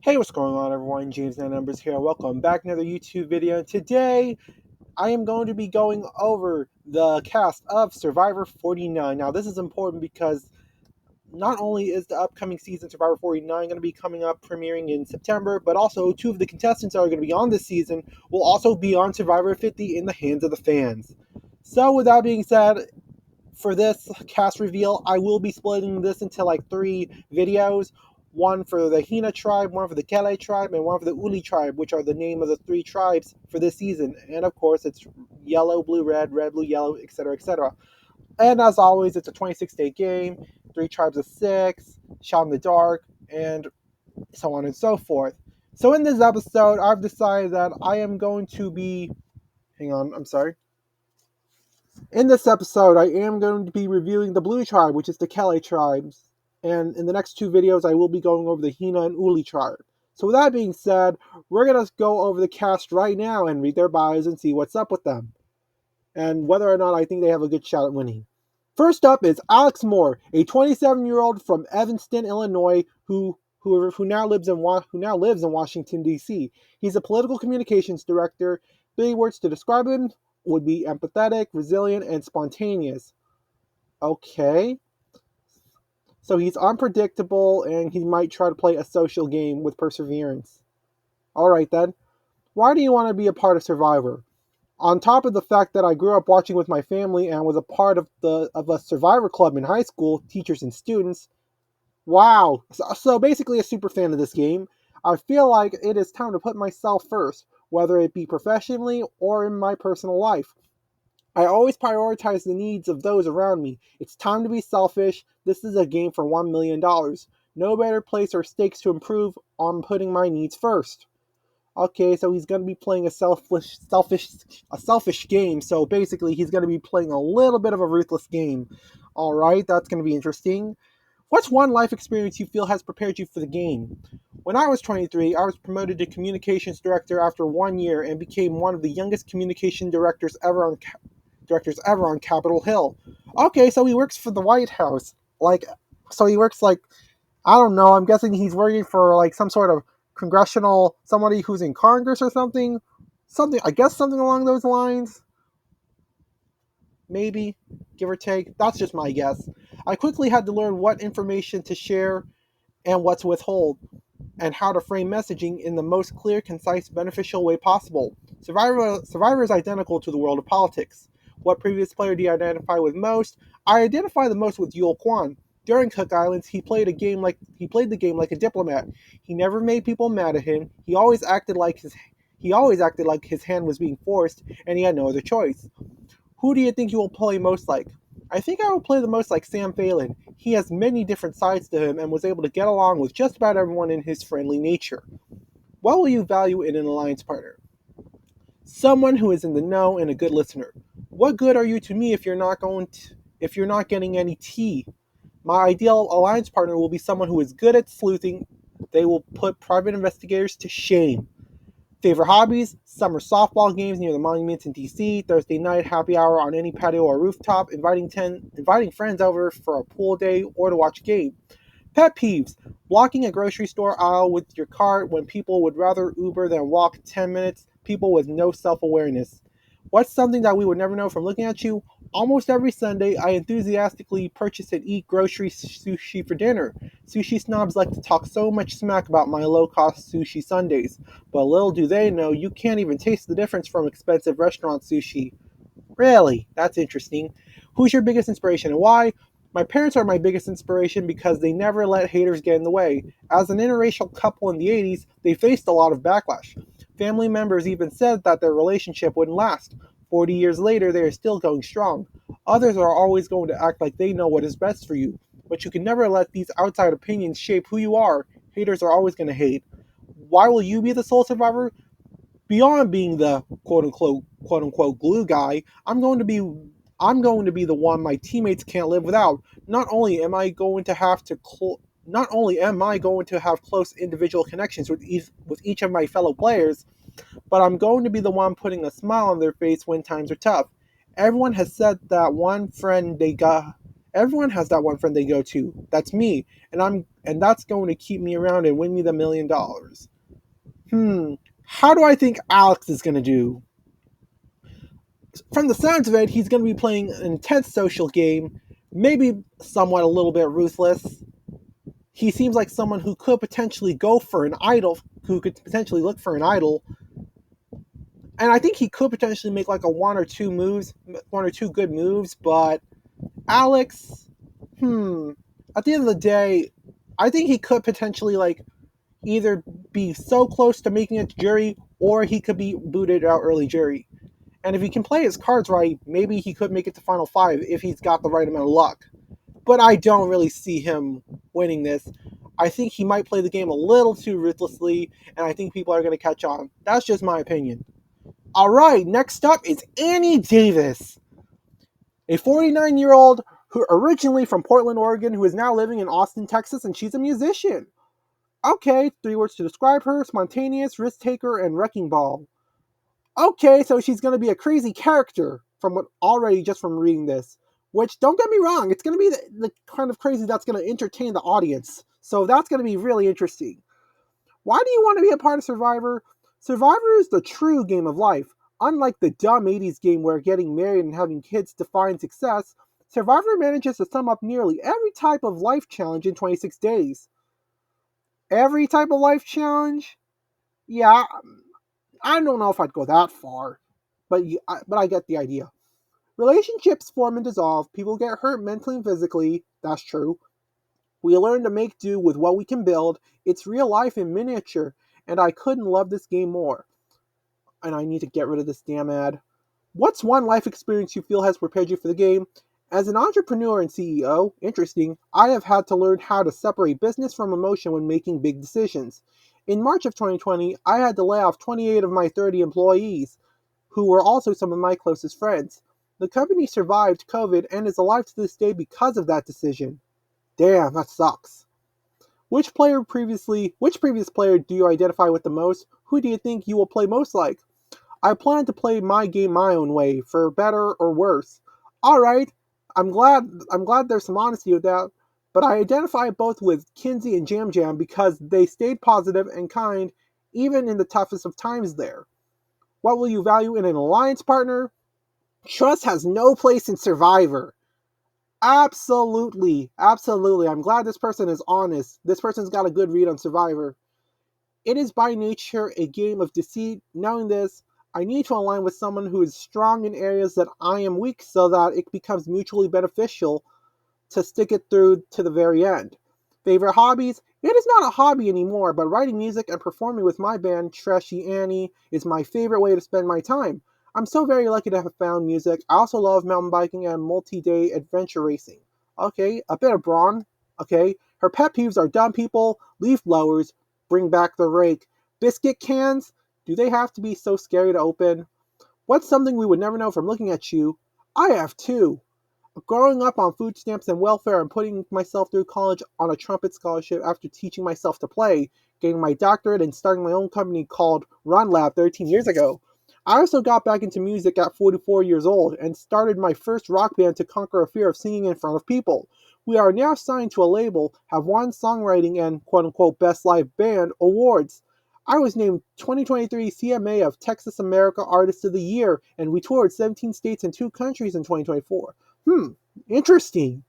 Hey, what's going on, everyone? James Nine Numbers here. Welcome back to another YouTube video. Today, I am going to be going over the cast of Survivor 49. Now, this is important because not only is the upcoming season Survivor 49 going to be coming up, premiering in September, but also two of the contestants that are going to be on this season will also be on Survivor 50 in the hands of the fans. So, with that being said, for this cast reveal, I will be splitting this into like three videos. One for the Hina tribe, one for the Kele tribe, and one for the Uli tribe, which are the name of the three tribes for this season. And of course, it's yellow, blue, red, blue, yellow, etc., etc. And as always, it's a 26-day game, three tribes of six, shot in the dark, and so on and so forth. So in this episode, I've decided that I am going to be. Hang on, I'm sorry. In this episode, I am going to be reviewing the Blue Tribe, which is the Kele tribes, and in the next two videos, I will be going over the Hina and Uli tribe. So with that being said, we're going to go over the cast right now and read their bios and see what's up with them, and whether or not I think they have a good shot at winning. First up is Alex Moore, a 27-year-old from Evanston, Illinois, who now lives in Washington, D.C. He's a political communications director. Three words to describe him would be empathetic, resilient, and spontaneous. Okay. So he's unpredictable, and he might try to play a social game with perseverance. Alright then. Why do you want to be a part of Survivor? On top of the fact that I grew up watching with my family and was a part of a Survivor club in high school, teachers and students. Wow. So basically a super fan of this game. I feel like it is time to put myself first, whether it be professionally or in my personal life. I always prioritize the needs of those around me. It's time to be selfish. This is a game for $1 million. No better place or stakes to improve on putting my needs first. Okay, so he's going to be playing a selfish game. So basically, he's going to be playing a little bit of a ruthless game. All right, that's going to be interesting. What's one life experience you feel has prepared you for the game? When I was 23, I was promoted to communications director after 1 year and became one of the youngest communication directors ever on Capitol Hill. Okay, so he works for the White House. So he works I don't know. I'm guessing he's working for some sort of somebody who's in Congress or something. I guess something along those lines. Maybe, give or take. That's just my guess. I quickly had to learn what information to share and what to withhold, and how to frame messaging in the most clear, concise, beneficial way possible. Survivor is identical to the world of politics. What previous player do you identify with most? I identify the most with Yul Kwan. During Cook Islands, he played the game like a diplomat. He never made people mad at him. He always acted like his hand was being forced, and he had no other choice. Who do you think you will play most like? I think I will play the most like Sam Phelan. He has many different sides to him and was able to get along with just about everyone in his friendly nature. What will you value in an alliance partner? Someone who is in the know and a good listener. What good are you to me if you're not getting any tea? My ideal alliance partner will be someone who is good at sleuthing. They will put private investigators to shame. Favorite hobbies? Summer softball games near the monuments in DC, Thursday night happy hour on any patio or rooftop, inviting friends over for a pool day or to watch a game. Pet peeves: blocking a grocery store aisle with your cart when people would rather Uber than walk 10 minutes, people with no self-awareness. What's something that we would never know from looking at you? Almost every Sunday, I enthusiastically purchase and eat grocery sushi for dinner. Sushi snobs like to talk so much smack about my low-cost sushi Sundays, but little do they know you can't even taste the difference from expensive restaurant sushi. Really? That's interesting. Who's your biggest inspiration and why? My parents are my biggest inspiration because they never let haters get in the way. As an interracial couple in the 80s, they faced a lot of backlash. Family members even said that their relationship wouldn't last. 40 years later, they are still going strong. Others are always going to act like they know what is best for you, but you can never let these outside opinions shape who you are. Haters are always going to hate. Why will you be the sole survivor? Beyond being the quote unquote glue guy, I'm going to be the one my teammates can't live without. Not only am I going to have close individual connections with each of my fellow players, but I'm going to be the one putting a smile on their face when times are tough. Everyone has said that one friend they got Everyone has that one friend they go to. That's me, and that's going to keep me around and win me the $1 million. How do I think Alex is going to do? From the sounds of it, he's going to be playing an intense social game, maybe somewhat a little bit ruthless. He seems like someone who could potentially go for an idol, who could potentially look for an idol, and I think he could potentially make like a one or two good moves. But Alex, at the end of the day, I think he could potentially like either be so close to making it to jury, or he could be booted out early jury. And if he can play his cards right, maybe he could make it to Final Five if he's got the right amount of luck. But I don't really see him winning this. I think he might play the game a little too ruthlessly, and I think people are going to catch on. That's just my opinion. All right, next up is Annie Davis, a 49-year-old who originally from Portland, Oregon, who is now living in Austin, Texas, and she's a musician. Okay, 3 words to describe her: spontaneous, risk taker, and wrecking ball. Okay, so she's going to be a crazy character from what already just from reading this. Which, don't get me wrong, it's going to be the kind of crazy that's going to entertain the audience. So that's going to be really interesting. Why do you want to be a part of Survivor? Survivor is the true game of life. Unlike the dumb 80s game where getting married and having kids defines success, Survivor manages to sum up nearly every type of life challenge in 26 days. Every type of life challenge? Yeah, I don't know if I'd go that far, but I get the idea. Relationships form and dissolve, people get hurt mentally and physically, that's true. We learn to make do with what we can build. It's real life in miniature, and I couldn't love this game more. And I need to get rid of this damn ad. What's one life experience you feel has prepared you for the game? As an entrepreneur and CEO, interesting, I have had to learn how to separate business from emotion when making big decisions. In March of 2020, I had to lay off 28 of my 30 employees, who were also some of my closest friends. The company survived COVID and is alive to this day because of that decision. Damn, that sucks. Which previous player do you identify with the most? Who do you think you will play most like? I plan to play my game my own way, for better or worse. Alright, I'm glad there's some honesty with that, but I identify both with Kinsey and Jam Jam because they stayed positive and kind even in the toughest of times there. What will you value in an alliance partner? Trust has no place in Survivor. Absolutely, absolutely. I'm glad this person is honest. This person's got a good read on Survivor. It is by nature a game of deceit. Knowing this, I need to align with someone who is strong in areas that I am weak so that it becomes mutually beneficial to stick it through to the very end. Favorite hobbies? It is not a hobby anymore, but writing music and performing with my band, Trashy Annie, is my favorite way to spend my time. I'm so very lucky to have found music. I also love mountain biking and multi-day adventure racing. Okay, a bit of brawn. Okay, her pet peeves are dumb people, leaf blowers, bring back the rake. Biscuit cans? Do they have to be so scary to open? What's something we would never know from looking at you? I have two. Growing up on food stamps and welfare and putting myself through college on a trumpet scholarship after teaching myself to play, getting my doctorate, and starting my own company called Run Lab 13 years ago. I also got back into music at 44 years old and started my first rock band to conquer a fear of singing in front of people. We are now signed to a label, have won songwriting and quote unquote best live band awards. I was named 2023 CMA of Texas America Artist of the Year, and we toured 17 states and 2 countries in 2024. Hmm, interesting.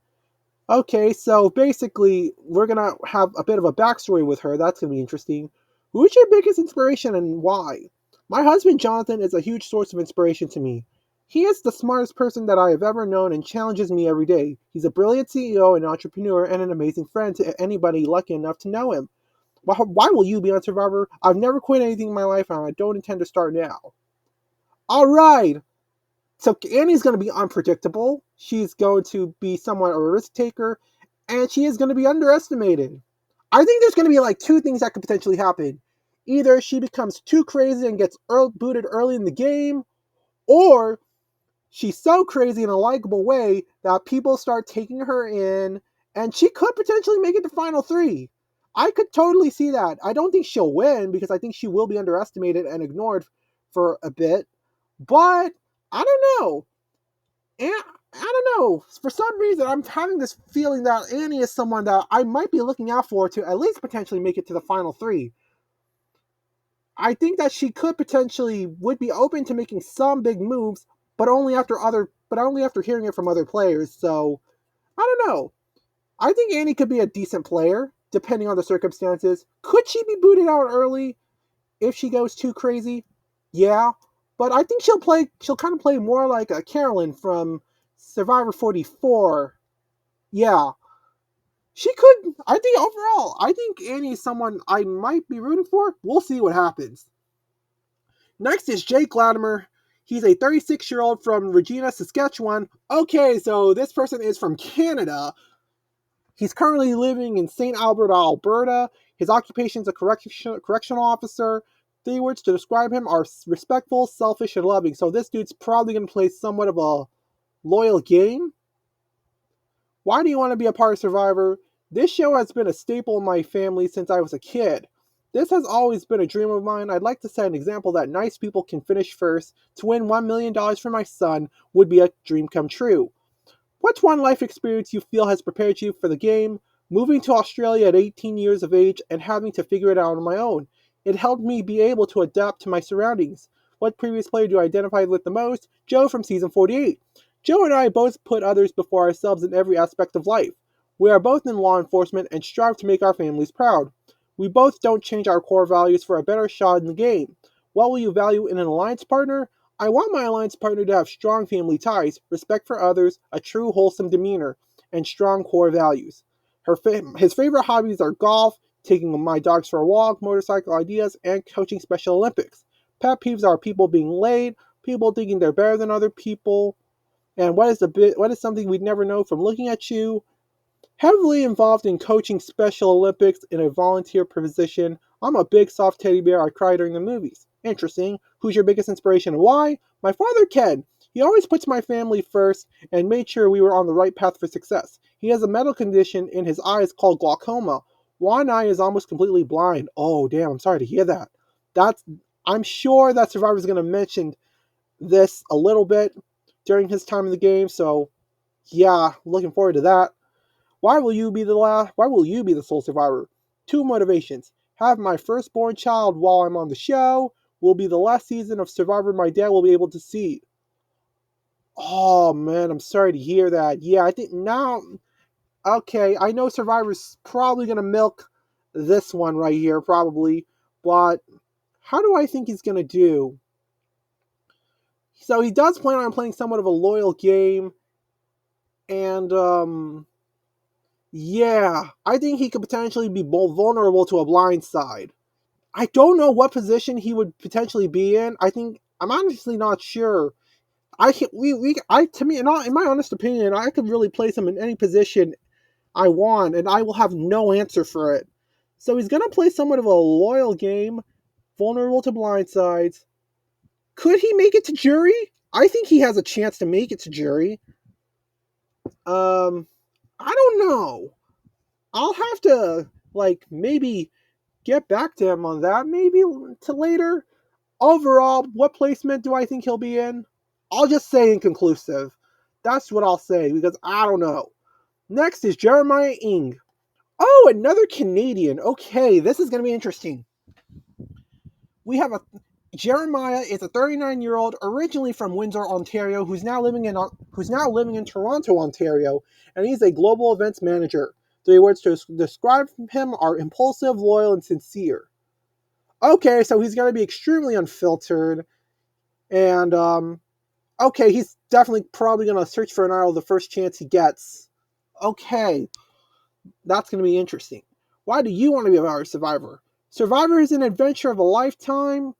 Okay, so basically, we're gonna have a bit of a backstory with her. That's gonna be interesting. Who's your biggest inspiration and why? My husband Jonathan is a huge source of inspiration to me. He is the smartest person that I have ever known and challenges me every day. He's a brilliant CEO and entrepreneur and an amazing friend to anybody lucky enough to know him. Why will you be on Survivor? I've never quit anything in my life and I don't intend to start now. Alright, so Annie's going to be unpredictable. She's going to be somewhat of a risk taker, and she is going to be underestimated. I think there's going to be like two things that could potentially happen. Either she becomes too crazy and gets booted early in the game, or she's so crazy in a likable way that people start taking her in, and she could potentially make it to Final Three. I could totally see that. I don't think she'll win because I think she will be underestimated and ignored for a bit, but I don't know. I don't know. For some reason, I'm having this feeling that Annie is someone that I might be looking out for to at least potentially make it to the final three. I think that she could potentially would be open to making some big moves, but only after hearing it from other players. So I don't know. I think Annie could be a decent player, depending on the circumstances. Could she be booted out early if she goes too crazy? Yeah, but I think she'll play. She'll kind of play more like a Carolyn from Survivor 44. Yeah, she could. I think overall, I think Annie is someone I might be rooting for. We'll see what happens. Next is Jake Latimer. He's a 36-year-old from Regina, Saskatchewan. Okay, so this person is from Canada. He's currently living in St. Albert, Alberta. His occupation is a correctional officer. 3 words to describe him are respectful, selfish, and loving. So this dude's probably going to play somewhat of a loyal game. Why do you want to be a part of Survivor? This show has been a staple in my family since I was a kid. This has always been a dream of mine. I'd like to set an example that nice people can finish first. To win $1 million for my son would be a dream come true. What's one life experience you feel has prepared you for the game? Moving to Australia at 18 years of age and having to figure it out on my own. It helped me be able to adapt to my surroundings. What previous player do I identify with the most? Joe from season 48. Joe and I both put others before ourselves in every aspect of life. We are both in law enforcement and strive to make our families proud. We both don't change our core values for a better shot in the game. What will you value in an alliance partner? I want my alliance partner to have strong family ties, respect for others, a true wholesome demeanor, and strong core values. His favorite hobbies are golf, taking my dogs for a walk, motorcycle ideas, and coaching Special Olympics. Pet peeves are people being late, people thinking they're better than other people, and what is something we'd never know from looking at you? Heavily involved in coaching Special Olympics in a volunteer position. I'm a big soft teddy bear. I cry during the movies. Interesting. Who's your biggest inspiration and why? My father, Ken. He always puts my family first and made sure we were on the right path for success. He has a medical condition in his eyes called glaucoma. One eye is almost completely blind. Oh, damn. I'm sorry to hear that. That's. I'm sure that Survivor's going to mention this a little bit during his time in the game. So, yeah, looking forward to that. Why will you be the sole survivor? 2 motivations. Have my firstborn child while I'm on the show. Will be the last season of Survivor my dad will be able to see. Oh man, I'm sorry to hear that. Yeah, I think now okay, I know Survivor's probably gonna milk this one right here, probably, but how do I think he's gonna do? So he does plan on playing somewhat of a loyal game, and yeah, I think he could potentially be vulnerable to a blind side. I don't know what position he would potentially be in. I'm honestly not sure. I to me, in my honest opinion, I could really place him in any position I want, and I will have no answer for it. So he's gonna play somewhat of a loyal game, vulnerable to blindsides. Could he make it to jury? I think he has a chance to make it to jury. Um, I don't know. I'll have to maybe get back to him on that maybe to later. Overall, what placement do I think he'll be in? I'll just say inconclusive. That's what I'll say because I don't know. Next is Jeremiah Ing. Oh, another Canadian. Okay, this is going to be interesting. We have a Jeremiah is a 39-year-old originally from Windsor, Ontario, who's now living in Toronto, Ontario, and he's a global events manager. 3 words to describe him are impulsive, loyal, and sincere. Okay, so he's going to be extremely unfiltered, and okay, he's definitely probably going to search for an idol the first chance he gets. Okay, that's going to be interesting. Why do you want to be a Survivor? Survivor is an adventure of a lifetime.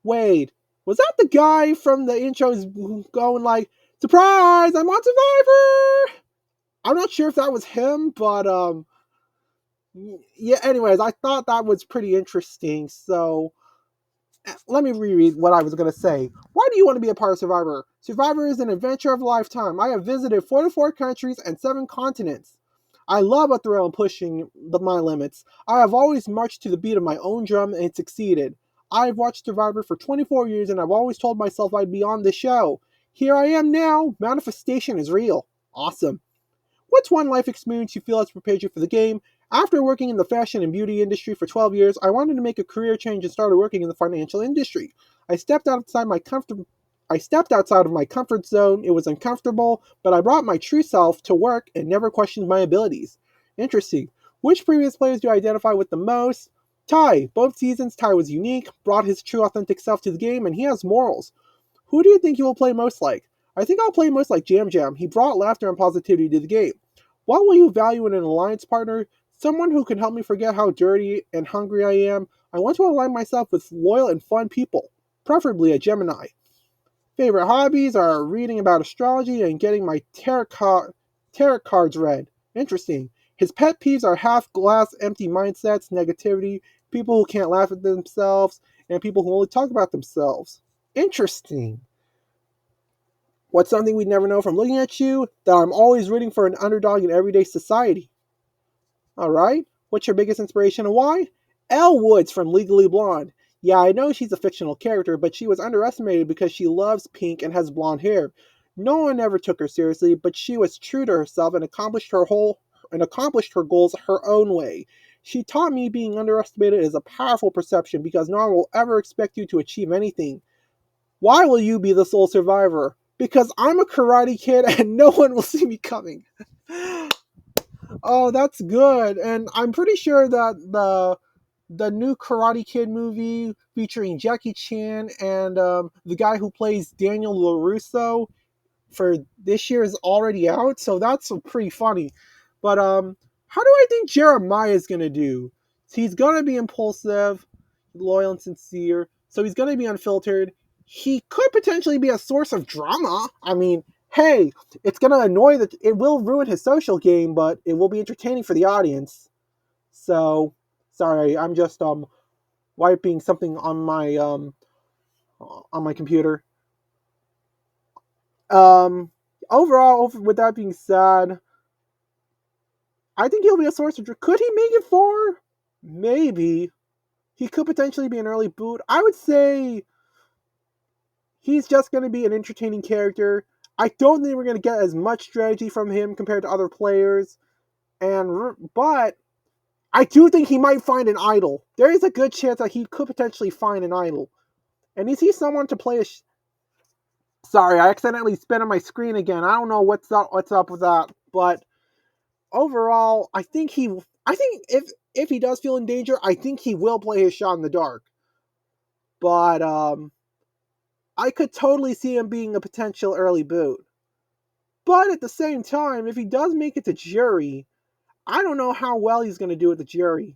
Wait, was that the guy from the intros going like, "Surprise! I'm on Survivor"? I'm not sure if that was him, but yeah. Anyways, I thought that was pretty interesting. So let me reread what I was going to say. Why do you want to be a part of Survivor? Survivor is an adventure of a lifetime. I have visited 44 countries and 7 continents. I love a thrill and pushing my limits. I have always marched to the beat of my own drum and succeeded. I've watched Survivor for 24 years and I've always told myself I'd be on the show. Here I am now. Manifestation is real. Awesome. What's one life experience you feel has prepared you for the game? After working in the fashion and beauty industry for 12 years, I wanted to make a career change and started working in the financial industry. I stepped outside my comfort I stepped outside of my comfort zone. It was uncomfortable, but I brought my true self to work and never questioned my abilities. Interesting. Which previous players do you identify with the most? Ty. Both seasons, Ty was unique, brought his true authentic self to the game, and he has morals. Who do you think you will play most like? I think I'll play most like Jam Jam. He brought laughter and positivity to the game. What will you value in an alliance partner? Someone who can help me forget how dirty and hungry I am. I want to align myself with loyal and fun people, preferably a Gemini. Favorite hobbies are reading about astrology and getting my tarot cards read. Interesting. His pet peeves are half glass empty mindsets, negativity, people who can't laugh at themselves, and people who only talk about themselves. Interesting. What's something we'd never know from looking at you? That I'm always rooting for an underdog in everyday society. Alright, what's your biggest inspiration and why? Elle Woods from Legally Blonde. Yeah, I know she's a fictional character, but she was underestimated because she loves pink and has blonde hair. No one ever took her seriously, but she was true to herself and accomplished her goals her own way. She taught me being underestimated is a powerful perception because no one will ever expect you to achieve anything. Why will you be the sole survivor? Because I'm a karate kid and no one will see me coming. Oh, that's good. And I'm pretty sure that the new Karate Kid movie featuring Jackie Chan and the guy who plays Daniel LaRusso for this year is already out, so that's pretty funny. But how do I think Jeremiah is gonna do? He's gonna be impulsive, loyal, and sincere. So he's gonna be unfiltered. He could potentially be a source of drama. I mean, hey, it's gonna annoy that it will ruin his social game, but it will be entertaining for the audience. So, sorry, I'm just wiping something on my computer. Um, Overall, with that being said, I think he'll be a source of. Could he make it far? Maybe. He could potentially be an early boot. I would say he's just going to be an entertaining character. I don't think we're going to get as much strategy from him compared to other players. But I do think he might find an idol. There is a good chance that he could potentially find an idol. And is he someone to play a? Sorry, I accidentally spin on my screen again. I don't know what's up with that, but overall, I think if he does feel in danger, I think he will play his shot in the dark. But I could totally see him being a potential early boot. But at the same time, if he does make it to jury, I don't know how well he's going to do with the jury.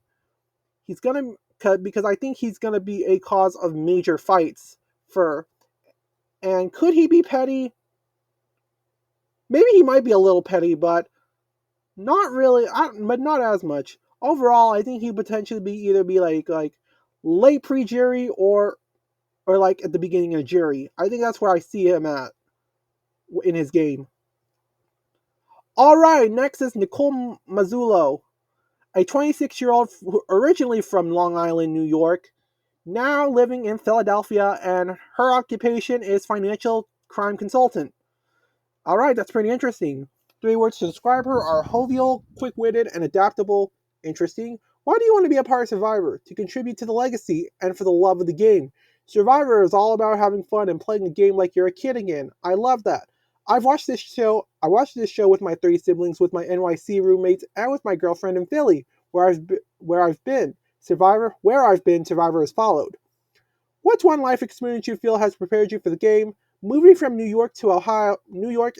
He's going to because I think he's going to be a cause of major fights for. And could he be petty? Maybe he might be a little petty, but not really, but not as much. Overall, I think he potentially be like late pre-jury or like at the beginning of jury. I think that's where I see him at in his game. All right, next is Nicole Mazzullo, a 26-year-old originally from Long Island, New York, now living in Philadelphia, and her occupation is financial crime consultant. All right, that's pretty interesting. 3 words to describe her are jovial, quick-witted, and adaptable. Interesting. Why do you want to be a part of Survivor? To contribute to the legacy and for the love of the game. Survivor is all about having fun and playing the game like you're a kid again. I love that. I watched this show with my 3 siblings, with my NYC roommates, and with my girlfriend in Philly, where I've been. Survivor has followed. What's one life experience you feel has prepared you for the game? Moving from New York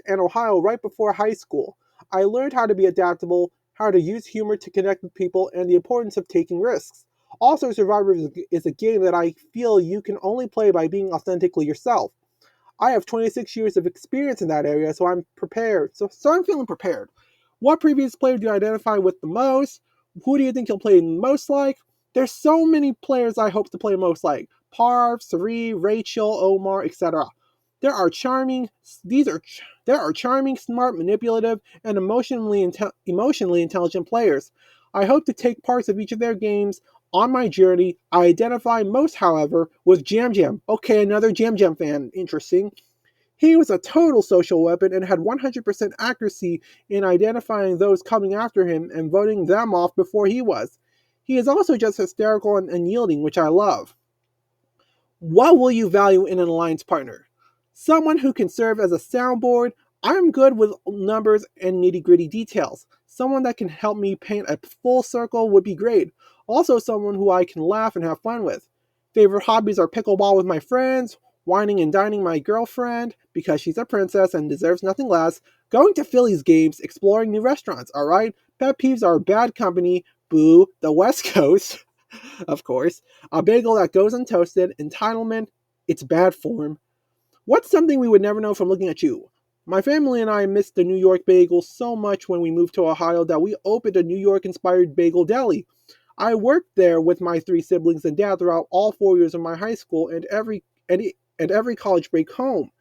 and Ohio right before high school, I learned how to be adaptable, how to use humor to connect with people, and the importance of taking risks. Also, Survivor is a game that I feel you can only play by being authentically yourself. I have 26 years of experience in that area, so I'm prepared. So I'm feeling prepared. What previous player do you identify with the most? Who do you think you'll play most like? There's so many players I hope to play most like. Parv, Sari, Rachel, Omar, etc. There are charming. There are charming, smart, manipulative, and emotionally intelligent players. I hope to take parts of each of their games on my journey. I identify most, however, with Jam Jam. Okay, another Jam Jam fan. Interesting. He was a total social weapon and had 100% accuracy in identifying those coming after him and voting them off before he was. He is also just hysterical and yielding, which I love. What will you value in an alliance partner? Someone who can serve as a soundboard. I'm good with numbers and nitty gritty details. Someone that can help me paint a full circle would be great. Also, someone who I can laugh and have fun with. Favorite hobbies are pickleball with my friends, whining and dining my girlfriend because she's a princess and deserves nothing less, going to Phillies games, exploring new restaurants, alright? Pet peeves are bad company, boo, the West Coast, of course, a bagel that goes untoasted, entitlement, it's bad form. What's something we would never know from looking at you? My family and I missed the New York bagel so much when we moved to Ohio that we opened a New York inspired bagel deli. I worked there with my three siblings and dad throughout all 4 years of my high school and every college break home.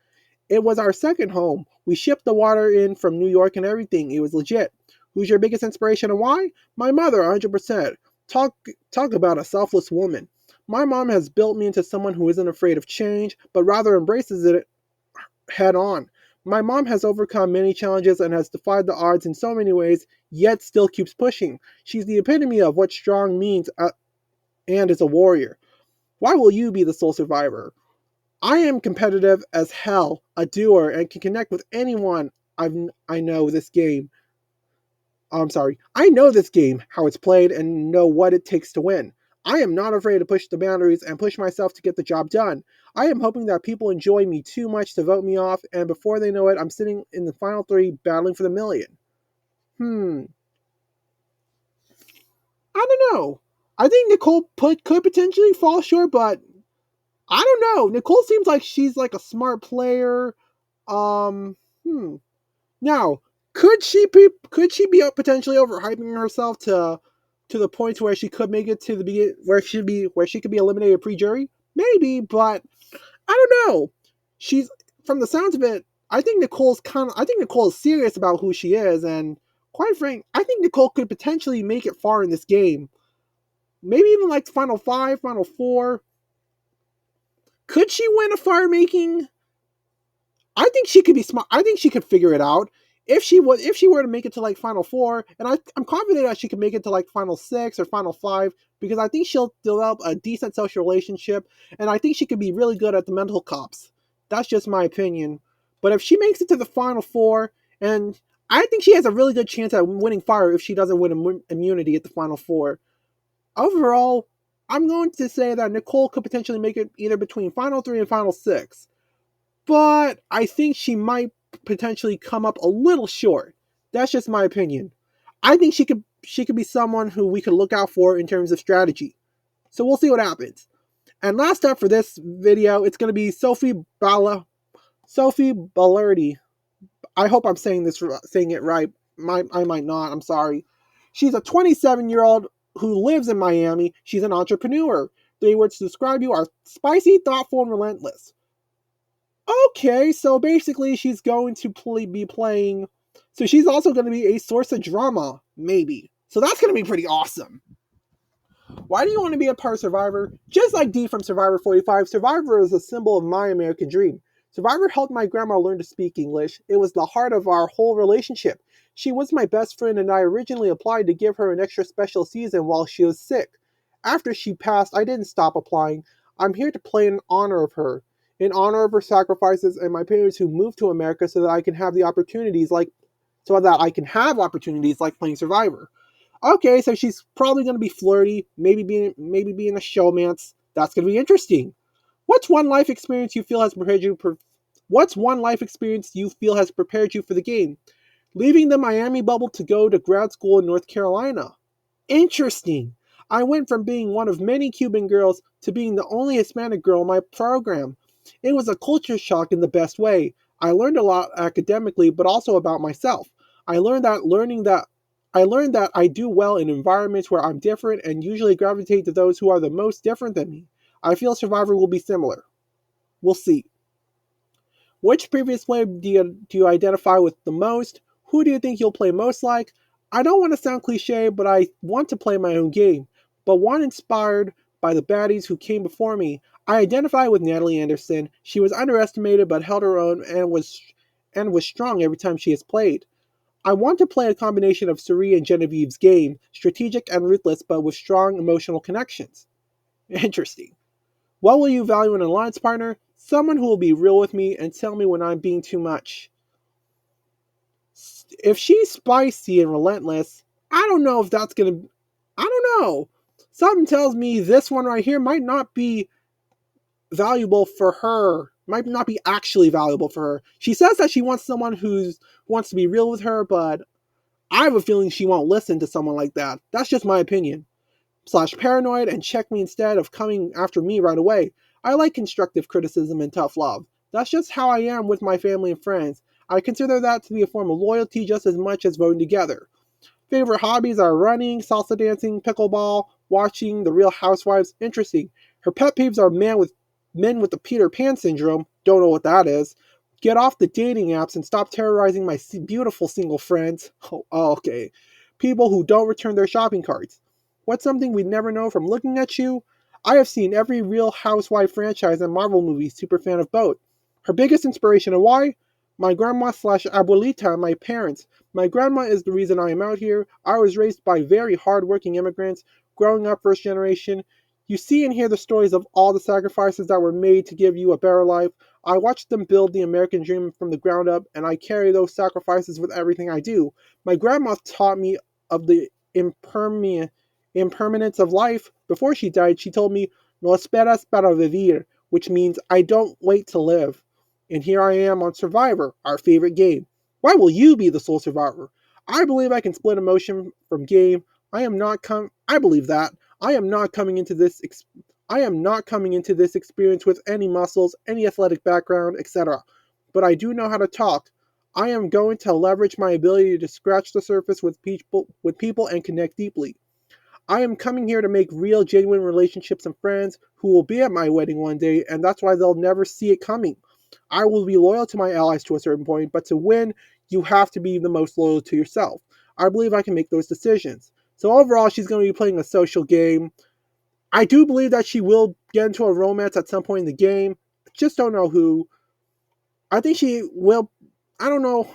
It was our second home. We shipped the water in from New York and everything. It was legit. Who's your biggest inspiration and why? My mother, 100%. Talk talk about a selfless woman. My mom has built me into someone who isn't afraid of change, but rather embraces it head on. My mom has overcome many challenges and has defied the odds in so many ways, yet still keeps pushing. She's the epitome of what strong means and is a warrior. Why will you be the sole survivor? I am competitive as hell, a doer, and can connect with anyone. I know this game. I'm sorry. I know this game, how it's played, and know what it takes to win. I am not afraid to push the boundaries and push myself to get the job done. I am hoping that people enjoy me too much to vote me off, and before they know it, I'm sitting in the final three battling for the million. Hmm. I don't know. I think could potentially fall short, but I don't know. Nicole seems like she's like a smart player. Um. Hmm. Now, could she be potentially overhyping herself to the point where she could make it to the begin where she could be eliminated pre-jury? Maybe, but I don't know. She's from the sounds of it, I think Nicole is serious about who she is, and quite frank, I think Nicole could potentially make it far in this game. Maybe even like final five, final four. Could she win a fire making? I think she could be smart. I think she could figure it out. If she were to make it to like final four, and I'm confident that she could make it to like final six or final five because I think she'll develop a decent social relationship, and I think she could be really good at the mental cops. That's just my opinion. But if she makes it to the final four, and I think she has a really good chance at winning fire if she doesn't win immunity at the final four. Overall, I'm going to say that Nicole could potentially make it either between final three and final six, but I think she might potentially come up a little short. That's just my opinion. I think she could be someone who we could look out for in terms of strategy. So we'll see what happens. And last up for this video, it's going to be Sophie Ballerdi. I hope I'm saying it right. I might not. I'm sorry. She's a 27-year-old who lives in Miami. She's an entrepreneur. Three words to describe you are spicy, thoughtful, and relentless. Okay, so basically she's going to be playing. So she's also going to be a source of drama, maybe. So that's going to be pretty awesome. Why do you want to be a part of Survivor? Just like Dee from Survivor 45, Survivor is a symbol of my American dream. Survivor helped my grandma learn to speak English. It was the heart of our whole relationship. She was my best friend, and I originally applied to give her an extra special season while she was sick. After she passed, I didn't stop applying. I'm here to play in honor of her, in honor of her sacrifices and my parents who moved to America so that I can have opportunities like playing Survivor. Okay, so she's probably going to be flirty, maybe being a showmance. That's going to be interesting. What's one life experience you feel has prepared you? What's one life experience you feel has prepared you for the game? Leaving the Miami bubble to go to grad school in North Carolina. Interesting. I went from being one of many Cuban girls to being the only Hispanic girl in my program. It was a culture shock in the best way. I learned a lot academically, but also about myself. I learned that I do well in environments where I'm different and usually gravitate to those who are the most different than me. I feel Survivor will be similar. We'll see. Which previous player do you identify with the most? Who do you think you'll play most like? I don't want to sound cliche, but I want to play my own game. But one inspired by the baddies who came before me. I identify with Natalie Anderson. She was underestimated but held her own and was strong every time she has played. I want to play a combination of Suri and Genevieve's game, strategic and ruthless but with strong emotional connections. Interesting. What will you value in an alliance partner? Someone who will be real with me and tell me when I'm being too much. If she's spicy and relentless, I don't know if that's gonna. I don't know. Something tells me this one right here might not be valuable for her. Might not be actually valuable for her. She says that she wants someone who wants to be real with her, but I have a feeling she won't listen to someone like that. That's just my opinion. Slash paranoid and check me instead of coming after me right away. I like constructive criticism and tough love. That's just how I am with my family and friends. I consider that to be a form of loyalty just as much as voting together. Favorite hobbies are running, salsa dancing, pickleball, watching The Real Housewives. Interesting. Her pet peeves are men with the Peter Pan syndrome. Don't know what that is. Get off the dating apps and stop terrorizing my beautiful single friends. Oh, okay. People who don't return their shopping carts. What's something we'd never know from looking at you? I have seen every Real Housewife franchise and Marvel movie. Super fan of both. Her biggest inspiration and why? My grandma slash abuelita and my parents. My grandma is the reason I am out here. I was raised by very hardworking immigrants, growing up first generation. You see and hear the stories of all the sacrifices that were made to give you a better life. I watched them build the American dream from the ground up, and I carry those sacrifices with everything I do. My grandma taught me of the impermanence of life. Before she died, she told me, No esperas para vivir, which means I don't wait to live. And here I am on Survivor, our favorite game. Why will you be the sole survivor? I believe I can split emotion from game. I believe that. I am not coming into this experience with any muscles, any athletic background, etc. But I do know how to talk. I am going to leverage my ability to scratch the surface with people and connect deeply. I am coming here to make real, genuine relationships and friends who will be at my wedding one day, and that's why they'll never see it coming. I will be loyal to my allies to a certain point, but to win, you have to be the most loyal to yourself. I believe I can make those decisions. So overall, she's going to be playing a social game. I do believe that she will get into a romance at some point in the game. Just don't know who. I think she will. I don't know.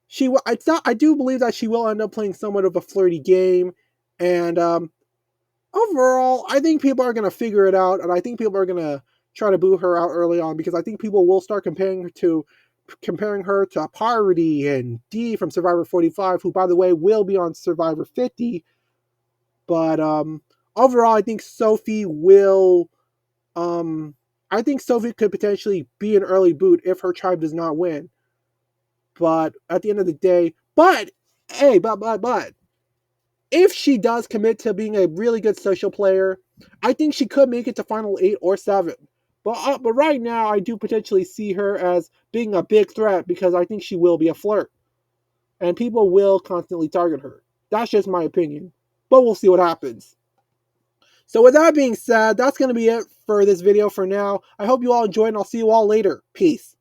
It's not. I do believe that she will end up playing somewhat of a flirty game, and overall, I think people are going to figure it out, and I think people are going to try to boo her out early on because I think people will start comparing her to Parvati and Dee from Survivor 45, who, by the way, will be on Survivor 50. But overall, I think Sophie will. I think Sophie could potentially be an early boot if her tribe does not win. But at the end of the day, but hey, but if she does commit to being a really good social player, I think she could make it to final 8 or 7. But right now, I do potentially see her as being a big threat because I think she will be a flirt. And people will constantly target her. That's just my opinion. But we'll see what happens. So with that being said, that's going to be it for this video for now. I hope you all enjoyed and I'll see you all later. Peace.